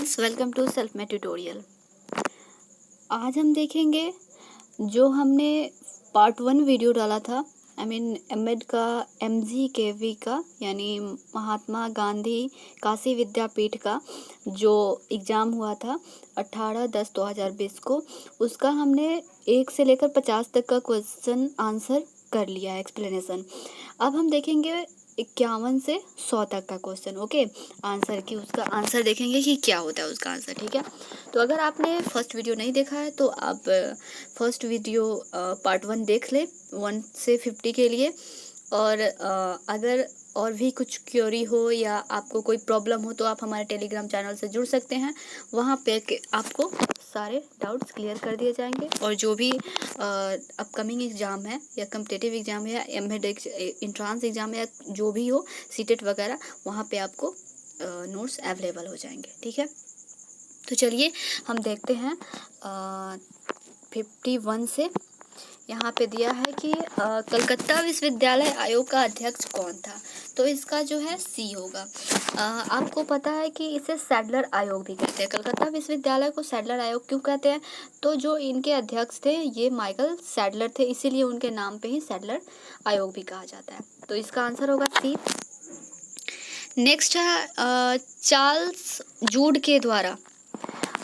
Friends, welcome to self made tutorial. आज हम देखेंगे जो हमने पार्ट 1 वीडियो डाला था, एमएड का MGKV का यानी महात्मा गांधी काशी विद्यापीठ का जो एग्ज़ाम हुआ था 18/10/2020 को। उसका हमने 1 से लेकर 50 तक का क्वेश्चन आंसर कर लिया है, एक्सप्लेनेशन। अब हम देखेंगे 51 से 100 तक का क्वेश्चन, ओके। आंसर की उसका आंसर देखेंगे कि क्या होता है उसका आंसर, ठीक है। तो अगर आपने फर्स्ट वीडियो नहीं देखा है तो आप फर्स्ट वीडियो पार्ट 1 देख ले 1 से 50 के लिए। और अगर और भी कुछ क्वेरी हो या आपको कोई प्रॉब्लम हो तो आप हमारे टेलीग्राम चैनल से जुड़ सकते हैं। वहाँ पे आपको सारे डाउट्स क्लियर कर दिए जाएंगे। और जो भी अपकमिंग एग्ज़ाम है या कम्पिटिटिव एग्ज़ाम है या एमएड एंट्रांस एग्ज़ाम है या जो भी हो, सीटेट वगैरह, वहाँ पे आपको नोट्स अवेलेबल हो जाएंगे, ठीक है। तो चलिए हम देखते हैं 51 से। यहाँ पे दिया है कि कलकत्ता विश्वविद्यालय आयोग का अध्यक्ष कौन था। तो इसका जो है सी होगा। आपको पता है कि इसे सैडलर आयोग भी कहते हैं। कलकत्ता विश्वविद्यालय को सैडलर आयोग क्यों कहते हैं? तो जो इनके अध्यक्ष थे ये माइकल सैडलर थे, इसीलिए उनके नाम पे ही सैडलर आयोग भी कहा जाता है। तो इसका आंसर होगा सी। नेक्स्ट है चार्ल्स जूड के द्वारा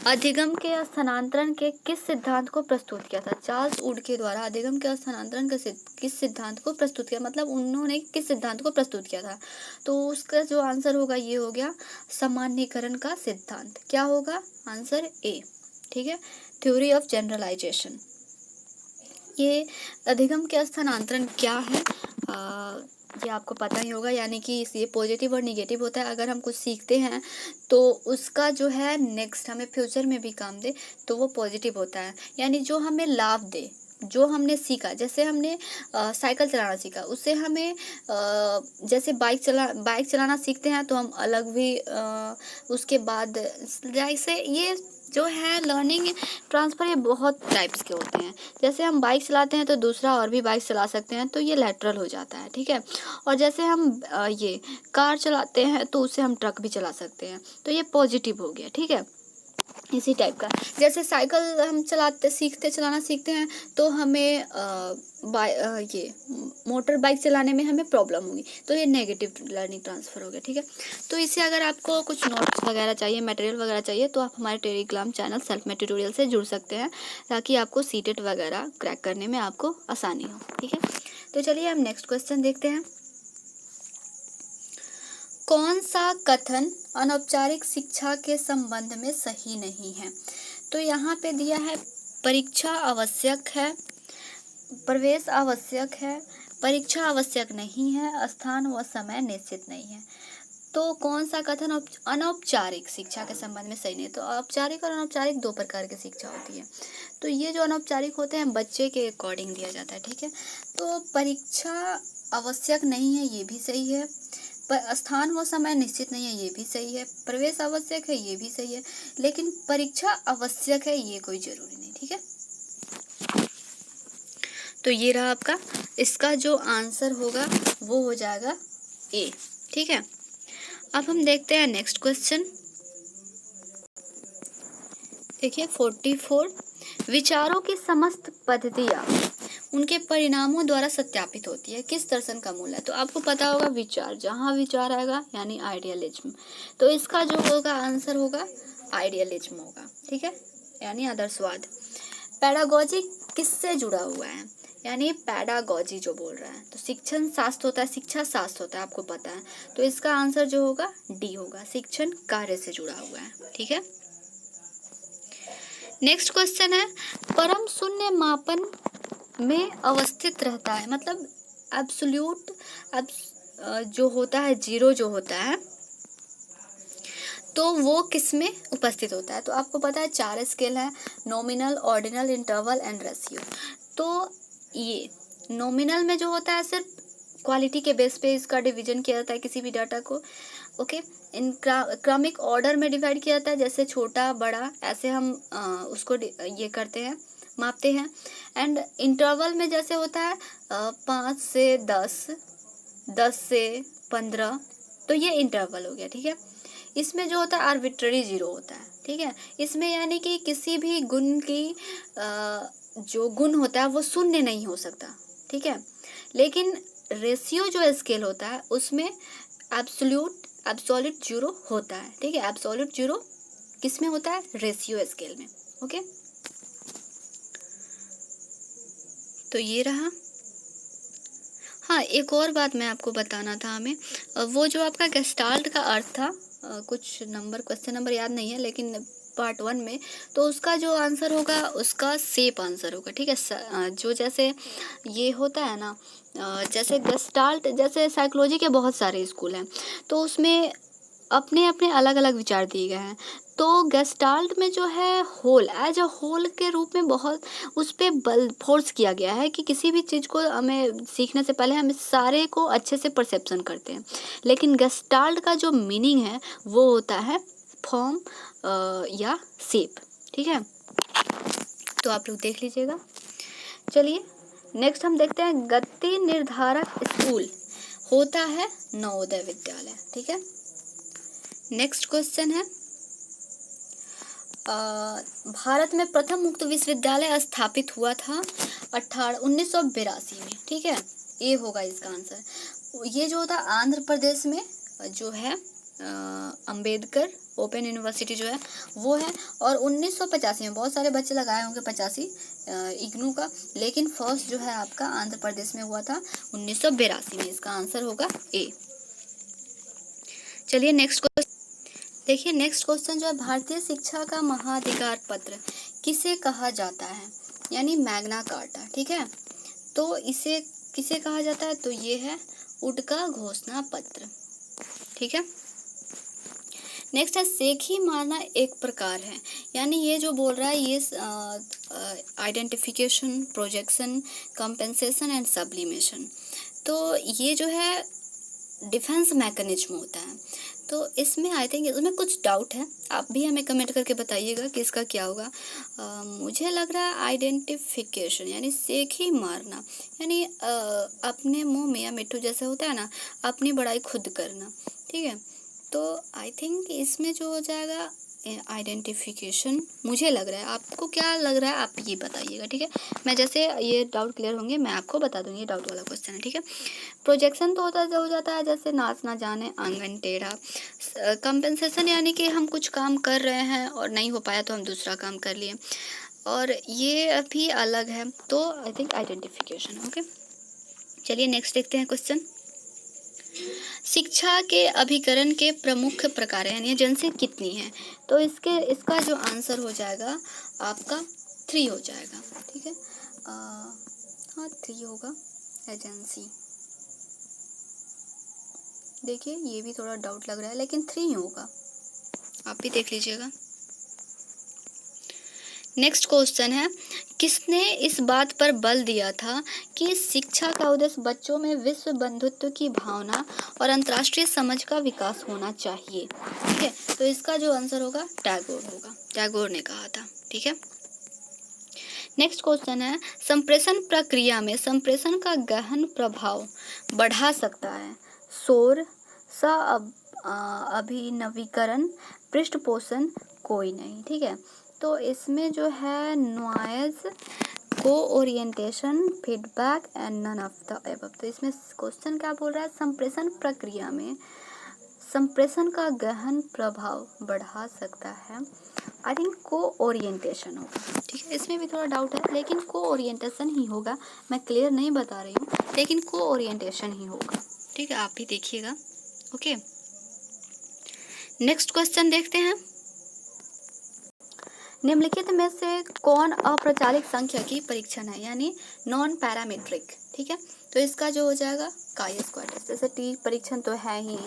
अधिगम के स्थानांतरण के किस सिद्धांत को प्रस्तुत किया था। चार्ल्स वुड के द्वारा अधिगम के स्थानांतरण के किस सिद्धांत को प्रस्तुत किया, मतलब उन्होंने किस सिद्धांत को प्रस्तुत किया था। तो उसका जो आंसर होगा ये हो गया सामान्यीकरण का सिद्धांत। क्या होगा आंसर? ए, ठीक है। Theory of generalisation. ये अधिगम के स्थानांतरण क्या है ये आपको पता ही होगा, यानी कि ये पॉजिटिव और निगेटिव होता है। अगर हम कुछ सीखते हैं तो उसका जो है नेक्स्ट हमें फ्यूचर में भी काम दे तो वो पॉजिटिव होता है, यानी जो हमें लाभ दे। जो हमने सीखा, जैसे हमने साइकिल चलाना सीखा, उससे हमें जैसे बाइक चलाना सीखते हैं तो हम अलग भी उसके बाद जैसे ये जो है लर्निंग ट्रांसफ़र ये बहुत टाइप्स के होते हैं। जैसे हम बाइक चलाते हैं तो दूसरा और भी बाइक चला सकते हैं, तो ये लैटरल हो जाता है, ठीक है। और जैसे हम ये कार चलाते हैं तो उससे हम ट्रक भी चला सकते हैं, तो ये पॉजिटिव हो गया, ठीक है। इसी टाइप का जैसे साइकिल हम चलाना सीखते हैं तो हमें ये मोटर बाइक चलाने में हमें प्रॉब्लम होगी, तो ये नेगेटिव लर्निंग ट्रांसफ़र हो गया, ठीक है। तो इससे अगर आपको कुछ नोट्स वगैरह चाहिए, मटेरियल वगैरह चाहिए, तो आप हमारे Telegram channel self made tutorial से जुड़ सकते हैं, ताकि आपको सीटेट वगैरह क्रैक करने में आपको आसानी हो, ठीक है। तो चलिए हम नेक्स्ट क्वेश्चन देखते हैं। कौन सा कथन अनौपचारिक शिक्षा के संबंध में सही नहीं है? तो यहाँ पे दिया है परीक्षा आवश्यक है, प्रवेश आवश्यक है, परीक्षा आवश्यक नहीं है, स्थान व समय निश्चित नहीं है। तो कौन सा कथन अनौपचारिक शिक्षा के संबंध में सही नहीं है? तो औपचारिक और अनौपचारिक दो प्रकार की शिक्षा होती है। तो ये जो अनौपचारिक होते हैं बच्चे के अकॉर्डिंग दिया जाता है, ठीक है। तो परीक्षा आवश्यक नहीं है, ये भी सही है। स्थान व समय निश्चित नहीं है, ये भी सही है। प्रवेश आवश्यक है, ये भी सही है। लेकिन परीक्षा आवश्यक है, ये कोई जरूरी नहीं, ठीक है। तो ये रहा आपका, इसका जो आंसर होगा वो हो जाएगा ए, ठीक है। अब हम देखते हैं नेक्स्ट क्वेश्चन। देखिए 44, विचारों की समस्त पद्धतियाँ उनके परिणामों द्वारा सत्यापित होती है, किस दर्शन का मूल है? तो आपको पता होगा विचार, जहाँ विचार आएगा यानी आइडियलिज्म, तो इसका जो होगा आंसर होगा आइडियलिज्म होगा, ठीक है, यानी आदर्शवाद। पैडागॉजी किससे जुड़ा हुआ है? यानी पैडागॉजी जो बोल रहा है, तो शिक्षण शास्त्र होता है, शिक्षा शास्त्र होता है, आपको पता है। तो इसका आंसर जो होगा डी होगा, शिक्षण कार्य से जुड़ा हुआ है, ठीक है। नेक्स्ट क्वेश्चन है, परम शून्य मापन में अवस्थित रहता है, मतलब एब्सोल्यूट जो होता है, जीरो जो होता है, तो वो किस में उपस्थित होता है? तो आपको पता है 4 स्केल है, nominal, ordinal, interval and ratio. तो ये नॉमिनल में जो होता है सिर्फ क्वालिटी के बेस पे इसका डिवीजन किया जाता है किसी भी डाटा को, ओके। इन क्रमिक ऑर्डर में डिवाइड किया जाता है, जैसे छोटा बड़ा ऐसे हम उसको ये करते हैं, मापते हैं। एंड इंटरवल में जैसे होता है 5 से 10, 10 से 15, तो ये इंटरवल हो गया, ठीक है। इसमें जो होता है आर्बिट्ररी जीरो होता है, ठीक है। इसमें यानी कि किसी भी गुण की जो गुण होता है वो शून्य नहीं हो सकता, ठीक है। लेकिन रेशियो जो स्केल होता है उसमें एब्सोल्यूट जीरो होता है, ठीक है। एब्सोल्यूट जीरो किस में होता है? रेशियो स्केल में, ओके। तो ये रहा। हाँ, एक और बात मैं आपको बताना था हमें, वो जो आपका गेस्टाल्ट का अर्थ था, कुछ नंबर क्वेश्चन नंबर याद नहीं है लेकिन पार्ट 1 में, तो उसका जो आंसर होगा उसका सेप आंसर होगा, ठीक है। जो जैसे ये होता है ना, जैसे गेस्टाल्ट, जैसे साइकोलॉजी के बहुत सारे स्कूल हैं तो उसमें अपने अपने अलग अलग विचार दिए गए हैं। तो गेस्टाल्ट में जो है होल, एज अ होल के रूप में बहुत उस पर बल फोर्स किया गया है कि किसी भी चीज़ को हमें सीखने से पहले हमें सारे को अच्छे से परसेप्शन करते हैं। लेकिन गेस्टाल्ट का जो मीनिंग है वो होता है फॉर्म या शेप, ठीक है। तो आप लोग देख लीजिएगा। चलिए नेक्स्ट हम देखते हैं, गति निर्धारक स्कूल होता है नवोदय विद्यालय, ठीक है। नेक्स्ट क्वेश्चन है, भारत में प्रथम मुक्त विश्वविद्यालय स्थापित हुआ था 1982 में, ठीक है। ये होगा इसका आंसर। ये जो होता है आंध्र प्रदेश में जो है अंबेडकर ओपन यूनिवर्सिटी जो है वो है। और 1985 में, बहुत सारे बच्चे लगाए होंगे 85 इग्नू का, लेकिन फर्स्ट जो है आपका आंध्र प्रदेश में हुआ था 1982 में। इसका आंसर होगा ए। चलिए नेक्स्ट क्वेश्चन देखिए। नेक्स्ट क्वेश्चन जो है, भारतीय शिक्षा का महाधिकार पत्र किसे कहा जाता है? यानी मैग्ना कार्टा, ठीक है। तो इसे किसे कहा जाता है? तो ये है वुड का घोषणा पत्र, ठीक है। नेक्स्ट है, सेखी मारना एक प्रकार है। यानी ये जो बोल रहा है ये identification, projection, compensation and sublimation. तो ये जो है डिफेंस मैकेनिज्म होता है। तो इसमें आई थिंक इसमें कुछ डाउट है, आप भी हमें कमेंट करके बताइएगा कि इसका क्या होगा। मुझे लग रहा है आइडेंटिफिकेशन, यानी सेखी मारना, यानी अपने मुंह में या मिट्टू जैसे होता है ना, अपनी बड़ाई खुद करना, ठीक है। तो आई थिंक इसमें जो हो जाएगा आइडेंटिफिकेशन, मुझे लग रहा है। आपको क्या लग रहा है आप ये बताइएगा, ठीक है। मैं जैसे ये डाउट क्लियर होंगे मैं आपको बता दूँगी। ये डाउट वाला क्वेश्चन है, ठीक है। प्रोजेक्शन तो हो जाता है जैसे नाच ना जाने आंगन टेढ़ा। कंपेंसेशन यानी कि हम कुछ काम कर रहे हैं और नहीं हो पाया तो हम दूसरा काम कर लिए, और ये अभी अलग है। तो आई थिंक आइडेंटिफिकेशन है, ओके। चलिए नेक्स्ट देखते हैं क्वेश्चन। शिक्षा के अभिकरण के प्रमुख प्रकार यानी एजेंसी कितनी है? तो इसका जो आंसर हो जाएगा आपका 3 हो जाएगा, ठीक है। हाँ 3 होगा एजेंसी। देखिए ये भी थोड़ा डाउट लग रहा है लेकिन 3 ही होगा, आप भी देख लीजिएगा। नेक्स्ट क्वेश्चन है, किसने इस बात पर बल दिया था कि शिक्षा का उद्देश्य बच्चों में विश्व बंधुत्व की भावना और अंतर्राष्ट्रीय समझ का विकास होना चाहिए, ठीक है। तो इसका जो आंसर होगा टैगोर होगा, टैगोर ने कहा था, ठीक है। नेक्स्ट क्वेश्चन है, संप्रेषण प्रक्रिया में संप्रेषण का गहन प्रभाव बढ़ा सकता है शोर, अभिनवीकरण, पृष्ठपोषण, कोई नहीं, ठीक है। तो इसमें जो है noise, co orientation, feedback and none of the above. तो इसमें क्वेश्चन क्या बोल रहा है, संप्रेषण प्रक्रिया में संप्रेषण का गहन प्रभाव बढ़ा सकता है। आई थिंक को ओरिएंटेशन होगा, ठीक है। इसमें भी थोड़ा डाउट है लेकिन को ओरिएंटेशन ही होगा, मैं क्लियर नहीं बता रही हूँ लेकिन को ओरिएंटेशन ही होगा, ठीक है। आप भी देखिएगा, ओके। नेक्स्ट क्वेश्चन देखते हैं, निम्नलिखित में से कौन अप्रचलित संख्या की परीक्षण है, यानी नॉन पैरामीट्रिक, ठीक है। तो इसका जो हो जाएगा काई स्क्वायर टेस्ट। जैसे टी परीक्षण तो है ही,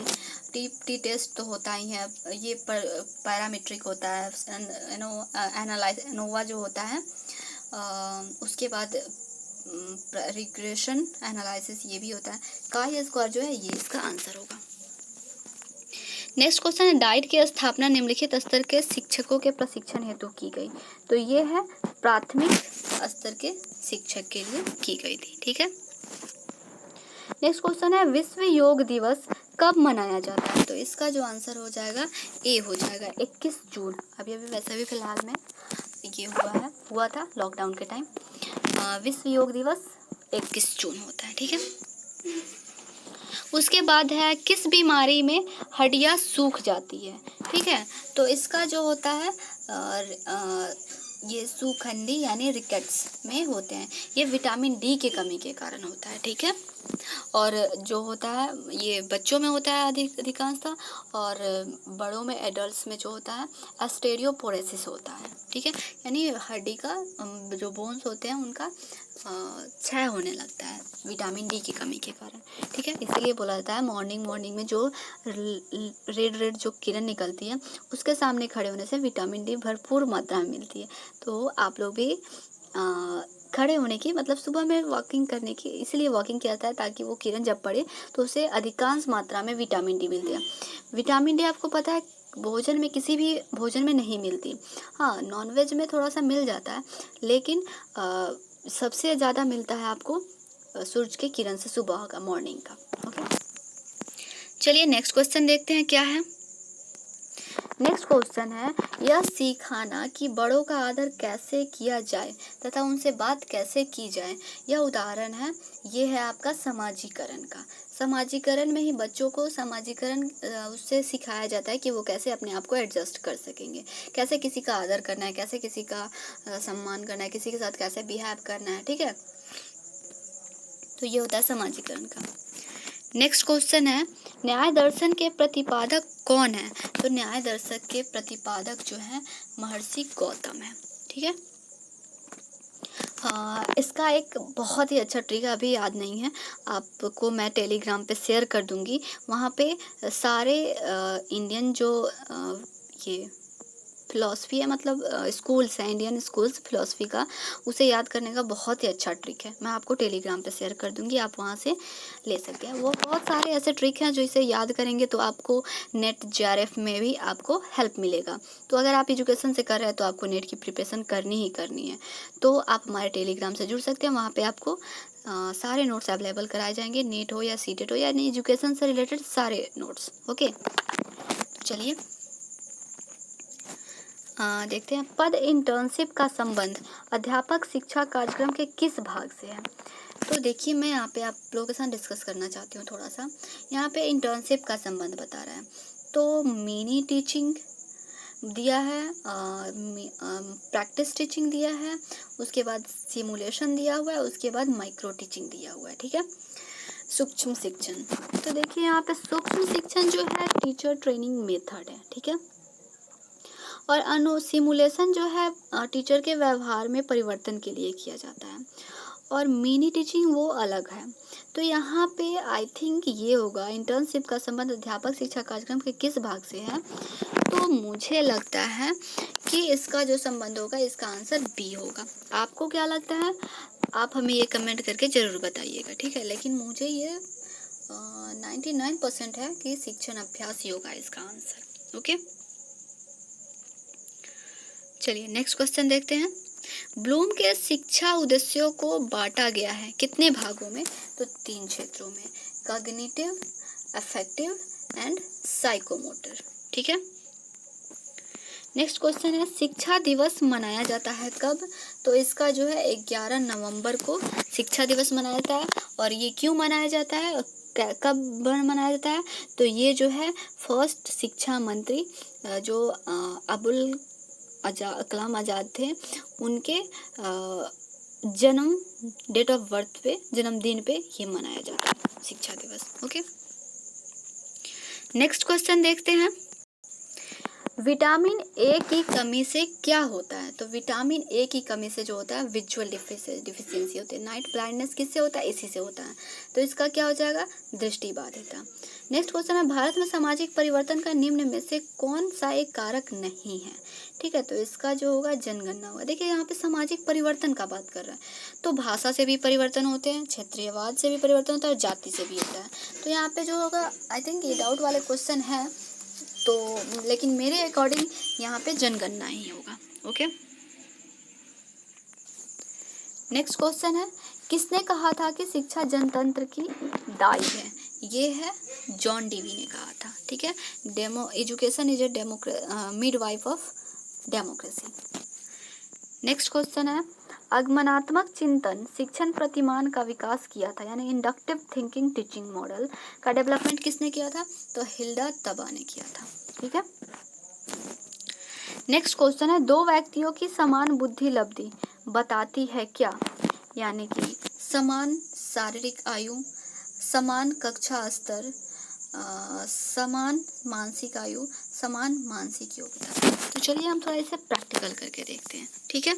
टी टेस्ट तो होता ही है, ये पैरामीट्रिक होता है। एनोवा जो होता है, उसके बाद रिग्रेशन एनालिसिस ये भी होता है। काई स्क्वायर जो है ये इसका आंसर होगा। नेक्स्ट क्वेश्चन है, डाइट की स्थापना निम्नलिखित स्तर के शिक्षकों के प्रशिक्षण हेतु की गई। तो ये है प्राथमिक स्तर के शिक्षक के लिए की गई थी, ठीक है। नेक्स्ट क्वेश्चन है, विश्व योग दिवस कब मनाया जाता है? तो इसका जो आंसर हो जाएगा ए हो जाएगा 21 जून। अभी अभी वैसे भी फिलहाल में ये हुआ था लॉकडाउन के टाइम। विश्व योग दिवस 21 जून होता है, ठीक है। उसके बाद है किस बीमारी में हड्डियां सूख जाती है, ठीक है। तो इसका जो होता है ये सूखंडी यानी रिकेट्स में होते हैं। ये विटामिन डी की कमी के कारण होता है, ठीक है। और जो होता है ये बच्चों में होता है अधिकांशतः, और बड़ों में एडल्ट्स में जो होता है ऑस्टियोपोरोसिस होता है, ठीक है। यानी हड्डी का जो बोन्स होते हैं उनका क्षय होने लगता है विटामिन डी की कमी के कारण, ठीक है। इसीलिए बोला जाता है मॉर्निंग में जो रेड जो किरण निकलती है उसके सामने खड़े होने से विटामिन डी भरपूर मात्रा में मिलती है। तो आप लोग भी खड़े होने की मतलब सुबह में वॉकिंग करने की इसलिए वॉकिंग किया जाता है ताकि वो किरण जब पड़े तो उसे अधिकांश मात्रा में विटामिन डी मिलती है। विटामिन डी आपको पता है भोजन में किसी भी भोजन में नहीं मिलती। हाँ, नॉनवेज में थोड़ा सा मिल जाता है, लेकिन सबसे ज़्यादा मिलता है आपको सूरज के किरण से, सुबह का, मॉर्निंग का। ओके, चलिए नेक्स्ट क्वेश्चन देखते हैं क्या है। नेक्स्ट क्वेश्चन है यह सिखाना कि बड़ों का आदर कैसे किया जाए तथा उनसे बात कैसे की जाए, यह उदाहरण है। ये है आपका समाजीकरण का। समाजीकरण में ही बच्चों को समाजीकरण उससे सिखाया जाता है कि वो कैसे अपने आप को एडजस्ट कर सकेंगे, कैसे किसी का आदर करना है, कैसे किसी का सम्मान करना है, किसी के साथ कैसे बिहेव करना है, ठीक है। तो ये होता है समाजीकरण का। नेक्स्ट क्वेश्चन है न्याय दर्शन के प्रतिपादक कौन है? तो न्याय दर्शक के प्रतिपादक जो है महर्षि गौतम है, ठीक है। इसका एक बहुत ही अच्छा ट्रिक अभी याद नहीं है, आपको मैं टेलीग्राम पे शेयर कर दूंगी। वहाँ पे सारे इंडियन जो ये फिलॉसफी है, मतलब स्कूल्स हैं, इंडियन स्कूल्स फिलॉसफी का, उसे याद करने का बहुत ही अच्छा ट्रिक है। मैं आपको टेलीग्राम पे शेयर कर दूंगी, आप वहाँ से ले सकते हैं। वो बहुत सारे ऐसे ट्रिक हैं जो इसे याद करेंगे तो आपको नेट JRF में भी आपको हेल्प मिलेगा। तो अगर आप एजुकेशन से कर रहे हैं तो आपको नेट की प्रिपरेशन करनी ही करनी है, तो आप हमारे टेलीग्राम से जुड़ सकते हैं। वहाँ पर आपको सारे नोट्स अवेलेबल कराए जाएंगे, नीट हो या सीटेट हो या एजुकेशन से रिलेटेड सारे नोट्स। ओके, चलिए देखते हैं। पद इंटर्नशिप का संबंध अध्यापक शिक्षा कार्यक्रम के किस भाग से है? तो देखिए मैं यहाँ पे आप लोगों के साथ डिस्कस करना चाहती हूँ थोड़ा सा। यहाँ पे इंटर्नशिप का संबंध बता रहा है, तो मिनी टीचिंग दिया है, प्रैक्टिस टीचिंग दिया है, उसके बाद सिमुलेशन दिया हुआ है, उसके बाद माइक्रो टीचिंग दिया हुआ है, ठीक है। सूक्ष्म शिक्षण, तो देखिए यहाँ पे सूक्ष्म शिक्षण जो है टीचर ट्रेनिंग मेथड है, ठीक है। और सिमुलेशन जो है टीचर के व्यवहार में परिवर्तन के लिए किया जाता है, और मिनी टीचिंग वो अलग है। तो यहाँ पे आई थिंक ये होगा इंटर्नशिप का संबंध अध्यापक शिक्षा कार्यक्रम के किस भाग से है। तो मुझे लगता है कि इसका जो संबंध होगा इसका आंसर बी होगा। आपको क्या लगता है? आप हमें ये कमेंट करके ज़रूर बताइएगा, ठीक है। लेकिन मुझे ये 99% है कि शिक्षण अभ्यास ही होगा इसका आंसर। ओके, चलिए नेक्स्ट क्वेश्चन देखते हैं। ब्लूम के शिक्षा उद्देश्यों को बांटा गया है कितने भागों में? तो 3 क्षेत्रों में, कॉग्निटिव, अफेक्टिव एंड साइकोमोटर, ठीक है। नेक्स्ट क्वेश्चन है शिक्षा दिवस मनाया जाता है कब? तो इसका जो है 11 नवंबर को शिक्षा दिवस मनाया जाता है। और ये क्यों मनाया जाता है, कब मनाया जाता है? तो ये जो है फर्स्ट शिक्षा मंत्री जो अबुल कलाम आज़ाद थे, उनके जन्म डेट ऑफ बर्थ पे, जन्मदिन पे ये मनाया जाता है शिक्षा दिवस। ओके, नेक्स्ट क्वेश्चन देखते हैं। विटामिन ए की कमी से क्या होता है? तो विटामिन ए की कमी से जो होता है विजुअल डिफिशियंसी होती है। नाइट ब्लाइंडनेस किससे होता है? इसी से होता है। तो इसका क्या हो जाएगा? दृष्टिबाधिता। नेक्स्ट क्वेश्चन है भारत में सामाजिक परिवर्तन का निम्न में से कौन सा एक कारक नहीं है? ठीक है, तो इसका जो होगा जनगणना होगा। देखिए यहाँ पे सामाजिक परिवर्तन का बात कर रहा है, तो भाषा से भी परिवर्तन होते हैं, क्षेत्रीयवाद से भी परिवर्तन होता है और जाति से भी होता है। तो यहाँ पे जो होगा आई थिंक ये डाउट वाले क्वेश्चन है, तो लेकिन मेरे अकॉर्डिंग यहाँ पे जनगणना ही होगा। ओके, नेक्स्ट क्वेश्चन है किसने कहा था कि शिक्षा जनतंत्र की दाई है? ये है जॉन डीवी ने कहा था, ठीक है। Education is a midwife of democracy. Next question है, आगमनात्मक चिंतन शिक्षण प्रतिमान का विकास किया था, यानी इंडक्टिव थिंकिंग टीचिंग मॉडल का डेवलपमेंट किसने किया था? तो हिल्डा तबा ने किया था, ठीक है। नेक्स्ट क्वेश्चन है, दो व्यक्तियों की समान बुद्धि लब्धि बताती है क्या? यानी कि समान शारीरिक आयु, समान कक्षा स्तर, समान मानसिक आयु, समान मानसिक योग्यता। तो चलिए हम थोड़ा इसे प्रैक्टिकल करके देखते हैं, ठीक है।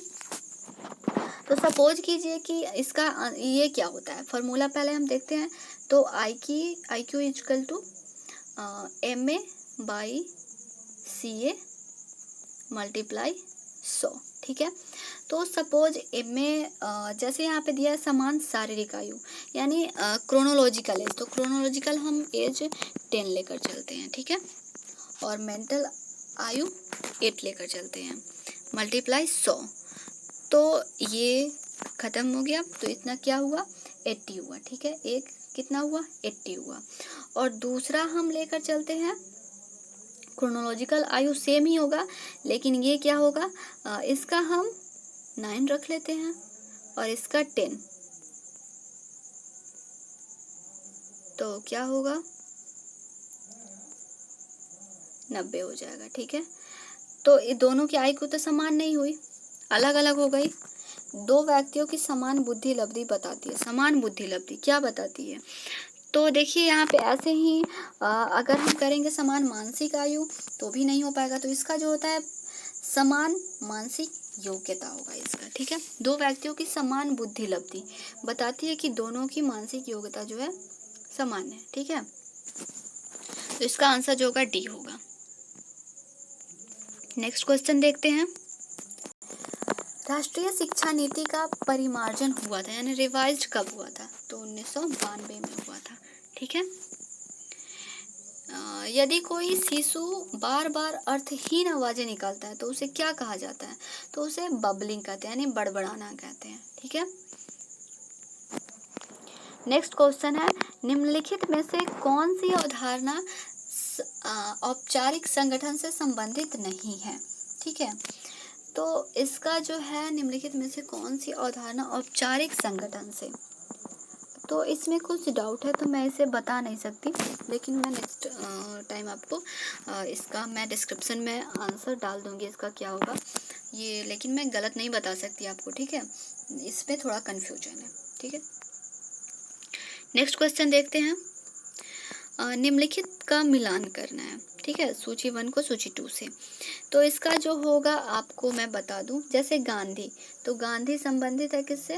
तो सपोज कीजिए कि इसका ये क्या होता है, फॉर्मूला पहले हम देखते हैं। तो I Q equal to MA by CA multiply 100, ठीक है। तो सपोज MA जैसे यहाँ पे दिया है समान शारीरिक आयु, यानी क्रोनोलॉजिकल एज, तो क्रोनोलॉजिकल हम एज 10 लेकर चलते हैं, ठीक है। और मेंटल आयु 8 लेकर चलते हैं, मल्टीप्लाई 100, तो ये खत्म हो गया। तो इतना क्या हुआ? 80 हुआ, ठीक है। एक कितना हुआ? 80 हुआ। और दूसरा हम लेकर चलते हैं, क्रोनोलॉजिकल आयु सेम ही होगा, लेकिन ये क्या होगा, इसका हम 9 रख लेते हैं और इसका 10, तो क्या होगा? 90 हो जाएगा, ठीक है। तो ये दोनों की आयु तो समान नहीं हुई, अलग अलग हो गई। दो व्यक्तियों की समान बुद्धि लब्धि बताती है। समान बुद्धि लब्धि क्या बताती है? तो देखिए यहाँ पे ऐसे ही अगर हम करेंगे समान मानसिक आयु तो भी नहीं हो पाएगा। तो इसका जो होता है समान मानसिक योग्यता होगा इसका, ठीक है। दो व्यक्तियों की समान बुद्धि लब्धि बताती है कि दोनों की मानसिक योग्यता जो है समान है, ठीक है। तो इसका आंसर जो होगा डी होगा। नेक्स्ट क्वेश्चन देखते हैं, राष्ट्रीय शिक्षा नीति का परिमार्जन हुआ था, यानी रिवाइज्ड कब हुआ था? तो 1992 में हुआ था, ठीक है। यदि कोई शिशु बार बार अर्थहीन आवाजें निकालता है तो उसे क्या कहा जाता है? तो उसे बबलिंग कहते हैं, यानी बड़बड़ाना कहते हैं, ठीक है। नेक्स्ट क्वेश्चन है, निम्नलिखित में से कौन सी अवधारणा औपचारिक संगठन से संबंधित नहीं है? ठीक है, तो इसका जो है निम्नलिखित में से कौन सी अवधारणा औपचारिक संगठन से, तो इसमें कुछ डाउट है तो मैं इसे बता नहीं सकती, लेकिन मैं नेक्स्ट टाइम आपको इसका मैं डिस्क्रिप्शन में आंसर डाल दूंगी इसका क्या होगा ये, लेकिन मैं गलत नहीं बता सकती आपको, ठीक है। इसमें थोड़ा कन्फ्यूजन है, ठीक है। नेक्स्ट क्वेश्चन देखते हैं, निम्नलिखित का मिलान करना है, ठीक है, सूची 1 को सूची 2 से। तो इसका जो होगा आपको मैं बता दूं, जैसे गांधी, तो गांधी संबंधित है किससे?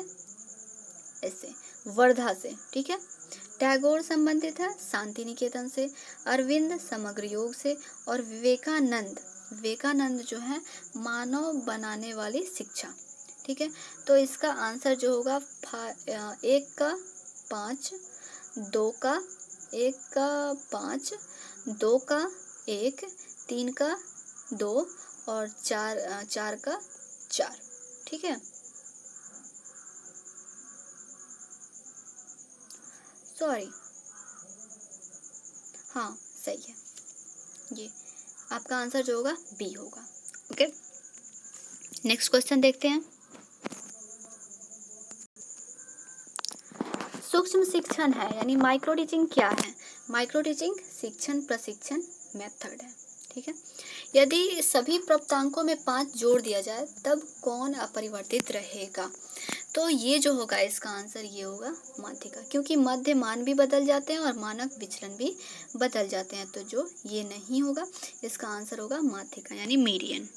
इससे, वर्धा से, ठीक है। टैगोर संबंधित है शांति निकेतन से, अरविंद समग्र योग से, और विवेकानंद जो है मानव बनाने वाली शिक्षा, ठीक है। तो इसका आंसर जो होगा 1 का 5, 2 का 5, 2 का 1, 3 का 2 और 4 का 4, ठीक है। सॉरी, हाँ सही है, ये आपका आंसर जो होगा बी होगा, ओके। नेक्स्ट क्वेश्चन देखते हैं, सूक्ष्म शिक्षण है, यानी माइक्रो टीचिंग क्या है? माइक्रो टीचिंग शिक्षण प्रशिक्षण मेथड है, ठीक है। यदि सभी प्राप्तांकों में 5 जोड़ दिया जाए तब कौन अपरिवर्तित रहेगा? तो ये जो होगा इसका आंसर ये होगा माध्यिका, क्योंकि मध्य मान भी बदल जाते हैं और मानक विचलन भी बदल जाते हैं, तो जो ये नहीं होगा इसका आंसर होगा माध्यिका, यानी मीडियन।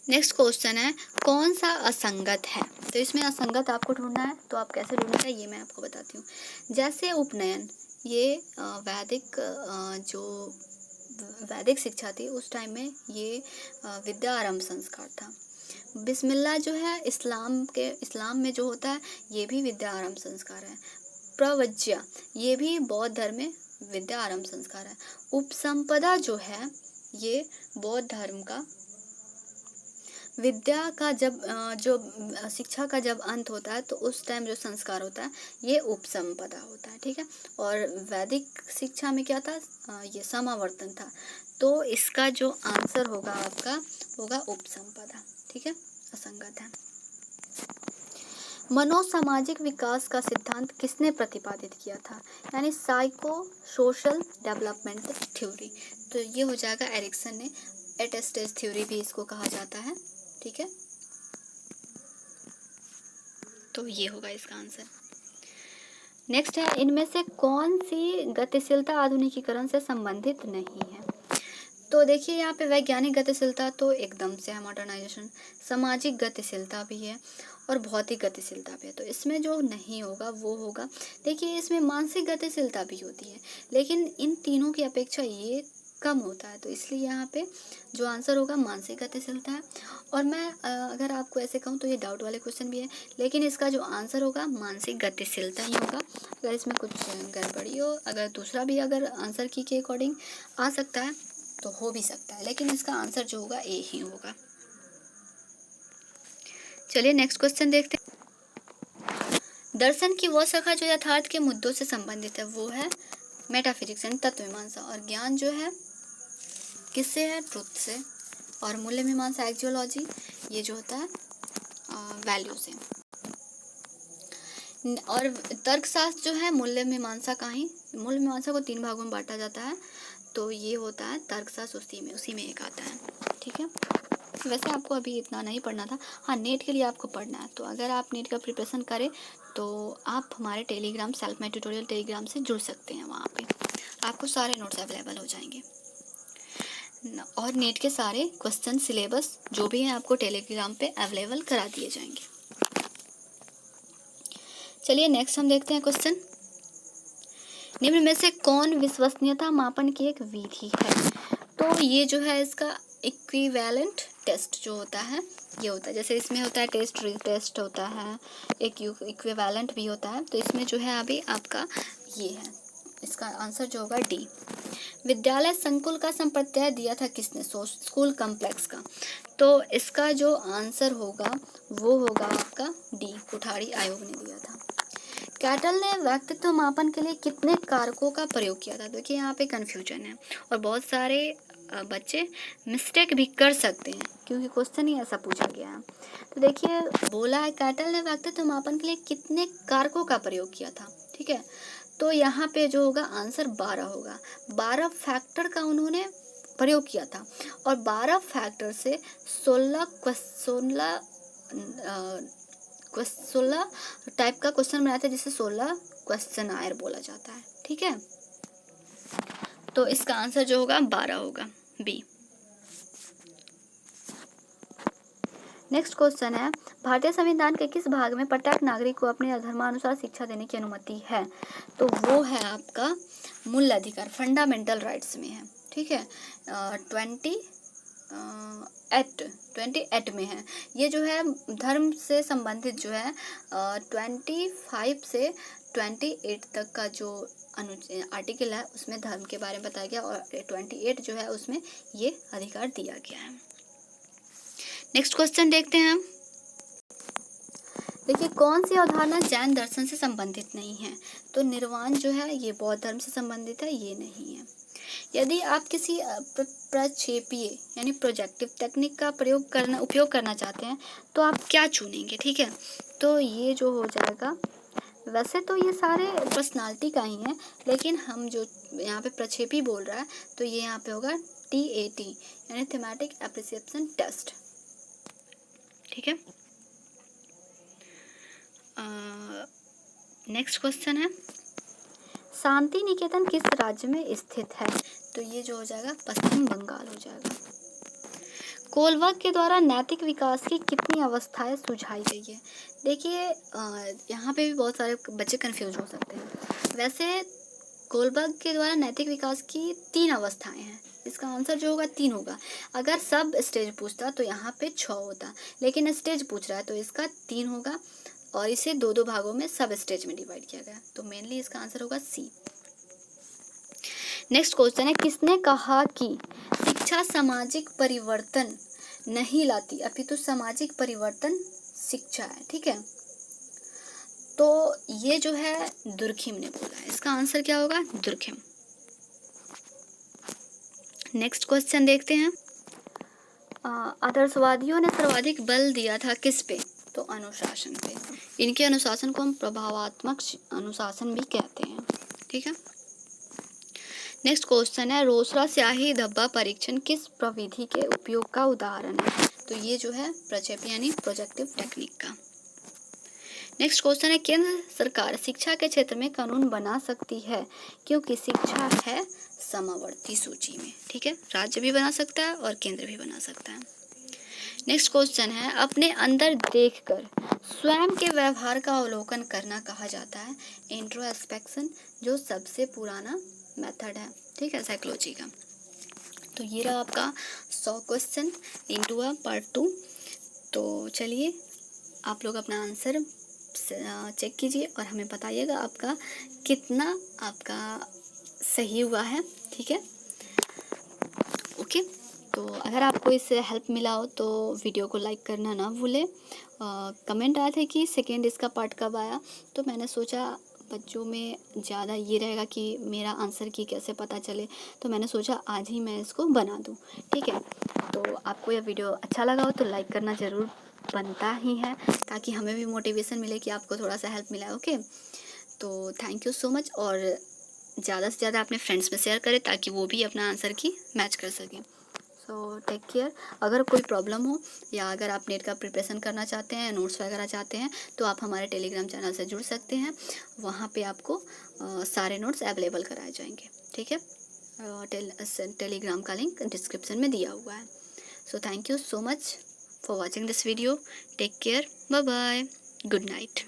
नेक्स्ट क्वेश्चन है, कौन सा असंगत है? तो इसमें असंगत आपको ढूंढना है, तो आप कैसे ढूंढेंगे ये मैं आपको बताती हूँ। जैसे उपनयन, ये जो वैदिक शिक्षा थी उस टाइम में ये विद्या आरंभ संस्कार था। बिस्मिल्लाह जो है इस्लाम में जो होता है ये भी विद्या आरंभ संस्कार है। प्रवज्या ये भी बौद्ध धर्म में विद्या आरंभ संस्कार है। उपसंपदा जो है ये बौद्ध धर्म का विद्या का जब शिक्षा का जब अंत होता है तो उस टाइम जो संस्कार होता है ये उपसंपदा होता है, ठीक है। और वैदिक शिक्षा में क्या था, ये समावर्तन था। तो इसका जो आंसर होगा आपका होगा उपसंपदा, ठीक है, असंगत है। मनोसामाजिक विकास का सिद्धांत किसने प्रतिपादित किया था, यानी साइको सोशल डेवलपमेंट थ्योरी। तो ये हो जाएगा एरिक्सन ने। एट स्टेज थ्योरी भी इसको कहा जाता है, ठीक है। तो ये होगा इसका आंसर। नेक्स्ट है, इनमें से कौन सी गतिशीलता आधुनिकीकरण से संबंधित नहीं है। तो देखिए यहाँ पे वैज्ञानिक गतिशीलता तो एकदम से है मॉडर्नाइजेशन, सामाजिक गतिशीलता भी है और भौतिक गतिशीलता भी है। तो इसमें जो नहीं होगा वो होगा, देखिए इसमें मानसिक गतिशीलता भी होती है लेकिन इन तीनों की अपेक्षा ये कम होता है, तो इसलिए यहाँ पे जो आंसर होगा मानसिक गतिशीलता है। और मैं अगर आपको ऐसे कहूँ तो ये डाउट वाले क्वेश्चन भी है, लेकिन इसका जो आंसर होगा मानसिक गतिशीलता ही होगा। अगर इसमें कुछ गड़बड़ी हो, अगर दूसरा भी अगर आंसर की के अकॉर्डिंग आ सकता है तो हो भी सकता है, लेकिन इसका आंसर जो होगा ए ही होगा। चलिए नेक्स्ट क्वेश्चन देखते हैं। दर्शन की वह शाखा जो यथार्थ के मुद्दों से संबंधित है वो है मेटाफिजिक्स यानी तत्व मीमांसा, और ज्ञान जो है किससे है, ट्रुथ से, और मूल्य मीमांसा एक्जियोलॉजी ये जो होता है वैल्यू से। और तर्कशास्त्र जो है मूल्य मीमांसा का ही, मूल्य मीमांसा को 3 भागों में बांटा जाता है, तो ये होता है तर्कशास्त्र, उसी में एक आता है, ठीक है। वैसे आपको अभी इतना नहीं पढ़ना था, हाँ नेट के लिए आपको पढ़ना है। तो अगर आप नेट का प्रिपरेशन करें तो आप हमारे Telegram self made tutorial Telegram से जुड़ सकते हैं, वहाँ पे आपको सारे नोट्स अवेलेबल हो जाएंगे और नेट के सारे क्वेश्चन सिलेबस जो भी हैं आपको टेलीग्राम पे अवेलेबल करा दिए जाएंगे। चलिए नेक्स्ट हम देखते हैं क्वेश्चन। निम्न में से कौन विश्वसनीयता मापन की एक विधि है। तो ये जो है इसका इक्विवेलेंट टेस्ट जो होता है ये होता है, जैसे इसमें होता है टेस्ट टेस्ट होता है, एक इक्विवेलेंट भी होता है। तो इसमें जो है अभी आपका ये है, इसका आंसर जो होगा डी। विद्यालय संकुल का संप्रत्यय दिया था किसने, स्कूल कॉम्प्लेक्स का। तो इसका जो आंसर होगा वो होगा आपका डी, कुठारी आयोग ने दिया था। कैटल ने व्यक्तित्व मापन के लिए कितने कारकों का प्रयोग किया था। देखिए यहाँ पे कंफ्यूजन है और बहुत सारे बच्चे मिस्टेक भी कर सकते हैं क्योंकि क्वेश्चन ही ऐसा पूछा गया है। तो देखिए बोला है कैटल ने व्यक्तित्व मापन के लिए कितने कारकों का प्रयोग किया था, ठीक है। तो यहाँ पे जो होगा आंसर 12 होगा। 12 फैक्टर का उन्होंने प्रयोग किया था और 12 फैक्टर से 16 टाइप का क्वेश्चन बनाया था जिसे 16 क्वेश्चन आयर बोला जाता है, ठीक है। तो इसका आंसर जो होगा 12 होगा, बी। नेक्स्ट क्वेश्चन है, भारतीय संविधान के किस भाग में प्रत्येक नागरिक को अपने धर्मानुसार शिक्षा देने की अनुमति है। तो वो है आपका मूल अधिकार, फंडामेंटल राइट्स में है, ठीक है। 28 में है। ये जो है धर्म से संबंधित जो है 25 से 28 तक का जो आर्टिकल है उसमें धर्म के बारे में बताया गया और 28 जो है उसमें ये अधिकार दिया गया है। नेक्स्ट क्वेश्चन देखते हैं हम। देखिए कौन सी अवधारणा जैन दर्शन से संबंधित नहीं है। तो निर्वाण जो है ये बौद्ध धर्म से संबंधित है, ये नहीं है। यदि आप किसी प्रक्षेपीय यानी प्रोजेक्टिव टेक्निक का उपयोग करना चाहते हैं तो आप क्या चुनेंगे, ठीक है। तो ये जो हो जाएगा, वैसे तो ये सारे पर्सनालिटी का ही है लेकिन हम जो यहाँ पे प्रक्षेपी बोल रहा है तो ये यहाँ पे होगा TAT यानी थीमेटिक एप्रिसिएशन टेस्ट, ठीक है। नेक्स्ट क्वेश्चन है, शांति निकेतन किस राज्य में स्थित है। तो ये जो हो जाएगा पश्चिम बंगाल हो जाएगा। कोलवर्ग के द्वारा नैतिक विकास की कितनी अवस्थाएं सुझाई गई है। देखिए यहाँ पे भी बहुत सारे बच्चे कंफ्यूज हो सकते हैं। वैसे कोलवर्ग के द्वारा नैतिक विकास की 3 अवस्थाएं हैं, इसका आंसर जो होगा 3 होगा। अगर सब स्टेज पूछता तो यहाँ पे 6 होता, लेकिन स्टेज पूछ रहा है तो इसका 3 होगा और इसे 2-2 भागों में सब स्टेज में डिवाइड किया गया, तो मेनली इसका आंसर होगा सी। नेक्स्ट क्वेश्चन है, किसने कहा कि शिक्षा सामाजिक परिवर्तन नहीं लाती, अपितु सामाजिक परिवर्तन शिक्षा है। ठीक है, तो ये जो है दुर्खिम ने बोला है, इसका आंसर क्या होगा? दुर्खिम। नेक्स्ट क्वेश्चन देखते हैं। आदर्शवादियों ने सर्वाधिक बल दिया था किस पे? तो अनुशासन पे। इनके अनुशासन को हम प्रभावात्मक अनुशासन भी कहते हैं। ठीक है, नेक्स्ट क्वेश्चन है, रोसड़ा स्याही धब्बा परीक्षण किस प्रविधि के उपयोग का उदाहरण है? तो ये जो है प्रक्षेप यानी प्रोजेक्टिव टेक्निक का। नेक्स्ट क्वेश्चन है, केंद्र सरकार शिक्षा के क्षेत्र में कानून बना सकती है क्योंकि शिक्षा है समावर्ती सूची में। ठीक है, राज्य भी बना सकता है और केंद्र भी बना सकता है। नेक्स्ट क्वेश्चन है, अपने अंदर देखकर स्वयं के व्यवहार का अवलोकन करना कहा जाता है इंट्रोस्पेक्शन, जो सबसे पुराना मेथड है। ठीक है, साइकोलॉजी का। तो ये रहा आपका 100 क्वेश्चन इनटू अ पार्ट 2। तो चलिए आप लोग अपना आंसर चेक कीजिए और हमें बताइएगा आपका कितना आपका सही हुआ है। ठीक है, ओके। तो अगर आपको इससे हेल्प मिला हो तो वीडियो को लाइक करना ना भूलें। कमेंट आया था कि सेकेंड इसका पार्ट कब आया, तो मैंने सोचा बच्चों में ज़्यादा ये रहेगा कि मेरा आंसर की कैसे पता चले, तो मैंने सोचा आज ही मैं इसको बना दूँ। ठीक है, तो आपको यह वीडियो अच्छा लगा हो तो लाइक करना ज़रूर बनता ही है, ताकि हमें भी मोटिवेशन मिले कि आपको थोड़ा सा हेल्प मिला है। ओके, तो थैंक यू सो मच, और ज़्यादा से ज़्यादा अपने फ्रेंड्स में शेयर करें ताकि वो भी अपना आंसर की मैच कर सकें। So take care. अगर कोई प्रॉब्लम हो या अगर आप नेट का प्रिपरेशन करना चाहते हैं, नोट्स वगैरह चाहते हैं, तो आप हमारे टेलीग्राम चैनल से जुड़ सकते हैं। वहाँ पे आपको सारे नोट्स अवेलेबल कराए जाएंगे। ठीक है, टेलीग्राम का लिंक डिस्क्रिप्शन में दिया हुआ है। So thank you so much for watching this video. Take care, bye bye, good night.